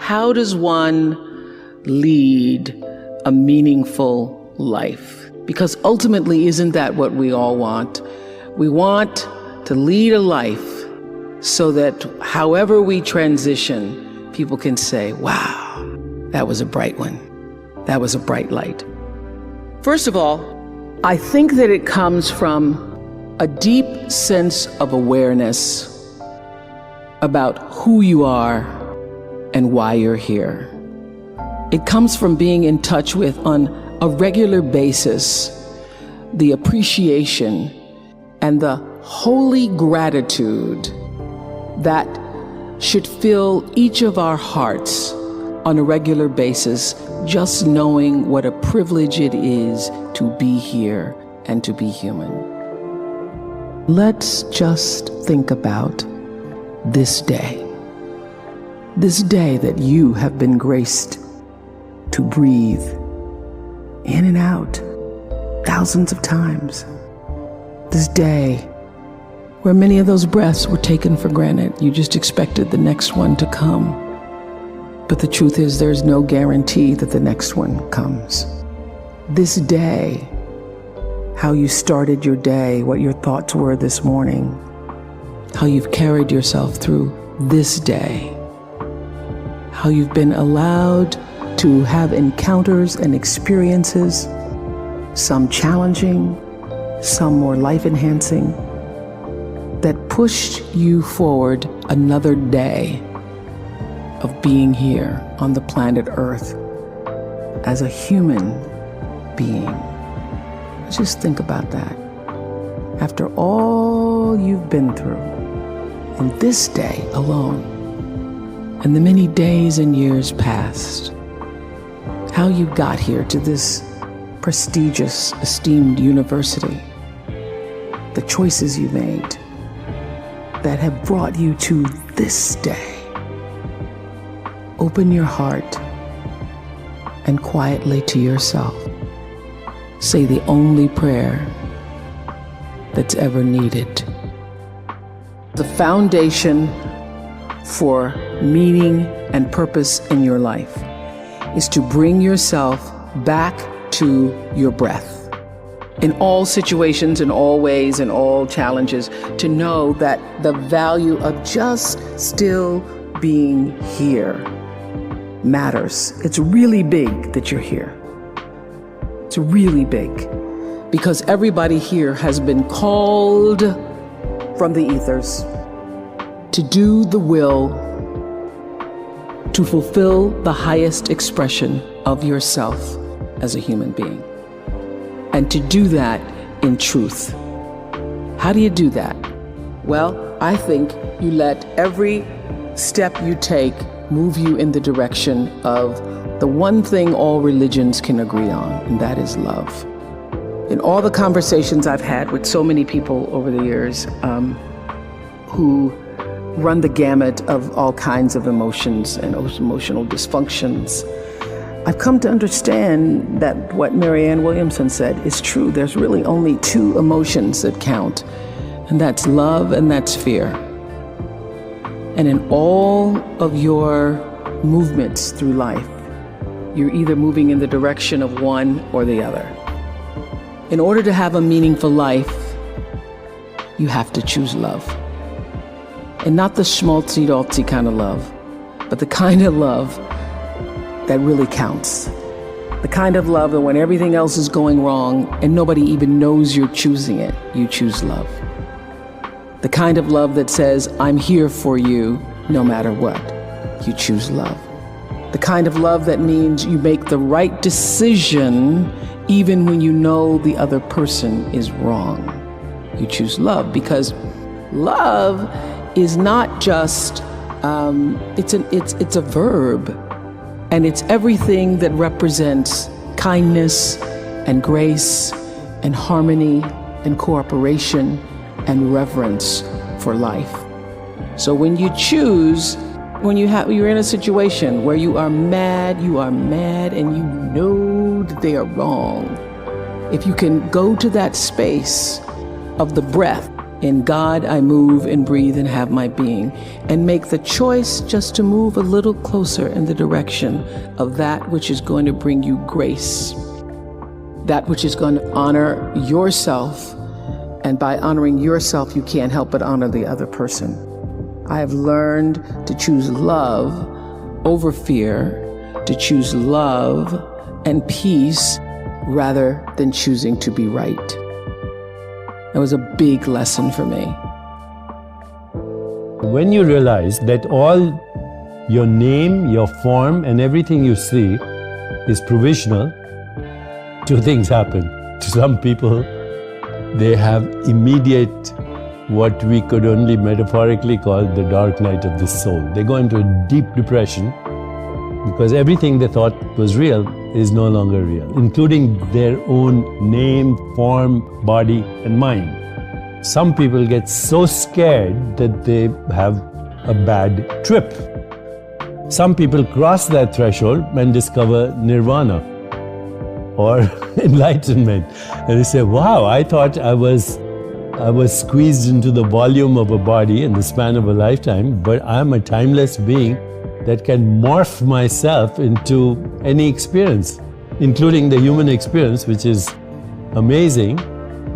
how does one lead a meaningful life? Because ultimately, isn't that what we all want? We want to lead a life so that however we transition, people can say, wow, that was a bright one. That was a bright light. First of all, I think that it comes from a deep sense of awareness about who you are and why you're here. It comes from being in touch with, on a regular basis, the appreciation and the holy gratitude that should fill each of our hearts on a regular basis, just knowing what a privilege it is to be here and to be human. Let's just think about this day that you have been graced to breathe in and out thousands of times. This day where many of those breaths were taken for granted. You just expected the next one to come. But the truth is, there's no guarantee that the next one comes. This day, how you started your day, what your thoughts were this morning, how you've carried yourself through this day, how you've been allowed to have encounters and experiences, some challenging, some more life-enhancing, that pushed you forward another day of being here on the planet Earth as a human being. Just think about that. After all you've been through, and this day alone, and the many days and years past, how you got here to this prestigious, esteemed university, the choices you made that have brought you to this day. Open your heart and quietly to yourself say the only prayer that's ever needed. The foundation for meaning and purpose in your life is to bring yourself back to your breath. In all situations, in all ways, in all challenges, to know that the value of just still being here matters. It's really big that you're here. It's really big because everybody here has been called from the ethers to do the will, to fulfill the highest expression of yourself as a human being. And to do that in truth. How do you do that? Well, I think you let every step you take move you in the direction of the one thing all religions can agree on, and that is love. In all the conversations I've had with so many people over the years who run the gamut of all kinds of emotions and emotional dysfunctions, I've come to understand that what Marianne Williamson said is true. There's really only two emotions that count, and that's love and that's fear. And in all of your movements through life, you're either moving in the direction of one or the other. In order to have a meaningful life, you have to choose love. And not the schmaltzy-daltzy kind of love, but the kind of love that really counts. The kind of love that when everything else is going wrong and nobody even knows you're choosing it, you choose love. The kind of love that says, I'm here for you no matter what, you choose love. The kind of love that means you make the right decision even when you know the other person is wrong. You choose love because love is not just, it's a verb. And it's everything that represents kindness and grace and harmony and cooperation and reverence for life. So when you choose, you're in a situation where you are mad and you know that they are wrong. If you can go to that space of the breath In God I move and breathe and have my being, and make the choice just to move a little closer in the direction of that which is going to bring you grace, that which is going to honor yourself. And by honoring yourself, you can't help but honor the other person. I have learned to choose love over fear, to choose love and peace rather than choosing to be right. That was a big lesson for me. When you realize that all your name, your form, and everything you see is provisional, two things happen. To some people, they have immediate, what we could only metaphorically call the dark night of the soul. They go into a deep depression because everything they thought was real is no longer real, including their own name, form, body, and mind. Some people get so scared that they have a bad trip. Some people cross that threshold and discover nirvana or enlightenment. And they say, wow, I thought I was squeezed into the volume of a body in the span of a lifetime, but I'm a timeless being that can morph myself into any experience, including the human experience, which is amazing.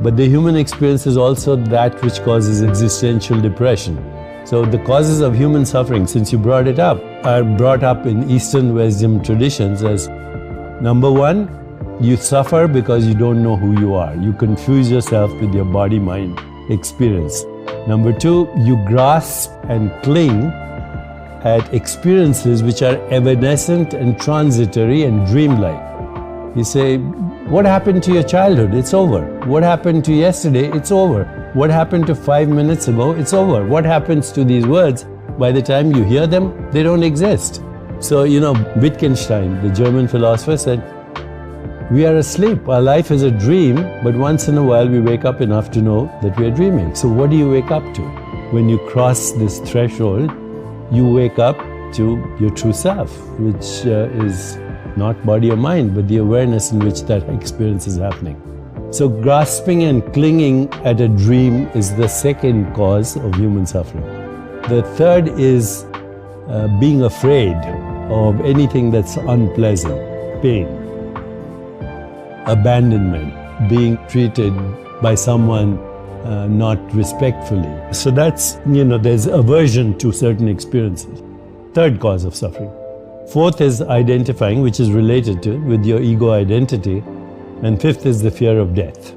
But the human experience is also that which causes existential depression. So the causes of human suffering, since you brought it up, are brought up in Eastern wisdom traditions as, number one, you suffer because you don't know who you are. You confuse yourself with your body-mind experience. Number two, you grasp and cling at experiences which are evanescent and transitory and dreamlike. You say, what happened to your childhood? It's over. What happened to yesterday? It's over. What happened to 5 minutes ago? It's over. What happens to these words? By the time you hear them, they don't exist. So, Wittgenstein, the German philosopher, said, we are asleep. Our life is a dream, but once in a while we wake up enough to know that we are dreaming. So what do you wake up to? When you cross this threshold, you wake up to your true self, which is not body or mind, but the awareness in which that experience is happening. So grasping and clinging at a dream is the second cause of human suffering. The third is being afraid of anything that's unpleasant, pain, abandonment, being treated by someone not respectfully. So that's, there's aversion to certain experiences. Third cause of suffering. Fourth is identifying, which is related to it, with your ego identity. And fifth is the fear of death.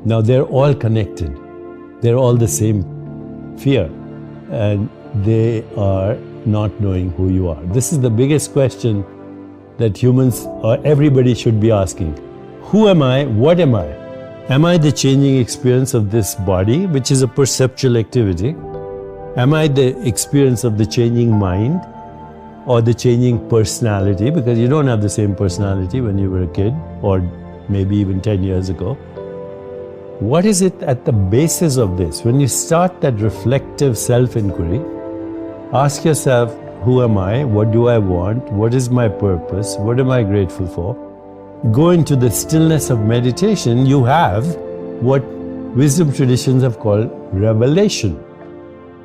Now they're all connected. They're all the same fear. And they are not knowing who you are. This is the biggest question that humans or everybody should be asking. Who am I? What am I? Am I the changing experience of this body, which is a perceptual activity? Am I the experience of the changing mind or the changing personality? Because you don't have the same personality when you were a kid or maybe even 10 years ago. What is it at the basis of this? When you start that reflective self-inquiry, ask yourself, who am I? What do I want? What is my purpose? What am I grateful for? Go into the stillness of meditation, you have what wisdom traditions have called revelation,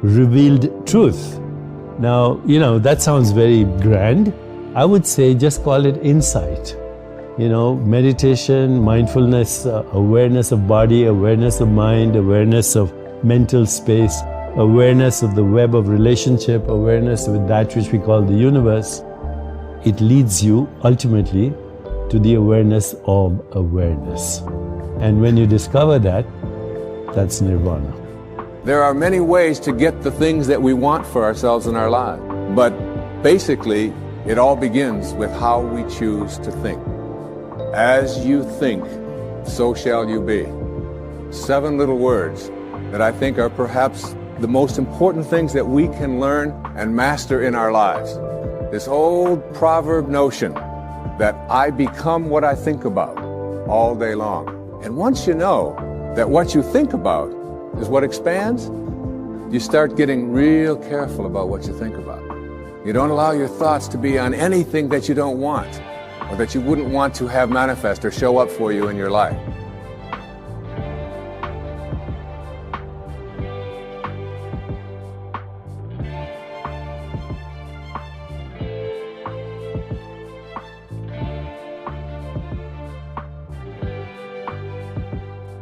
revealed truth. Now, that sounds very grand. I would say just call it insight. Meditation, mindfulness, awareness of body, awareness of mind, awareness of mental space, awareness of the web of relationship, awareness with that which we call the universe. It leads you ultimately to the awareness of awareness. And when you discover that, that's nirvana. There are many ways to get the things that we want for ourselves in our lives. But basically, it all begins with how we choose to think. As you think, so shall you be. 7 little words that I think are perhaps the most important things that we can learn and master in our lives. This old proverb notion that I become what I think about all day long. And once you know that what you think about is what expands, you start getting real careful about what you think about. You don't allow your thoughts to be on anything that you don't want or that you wouldn't want to have manifest or show up for you in your life.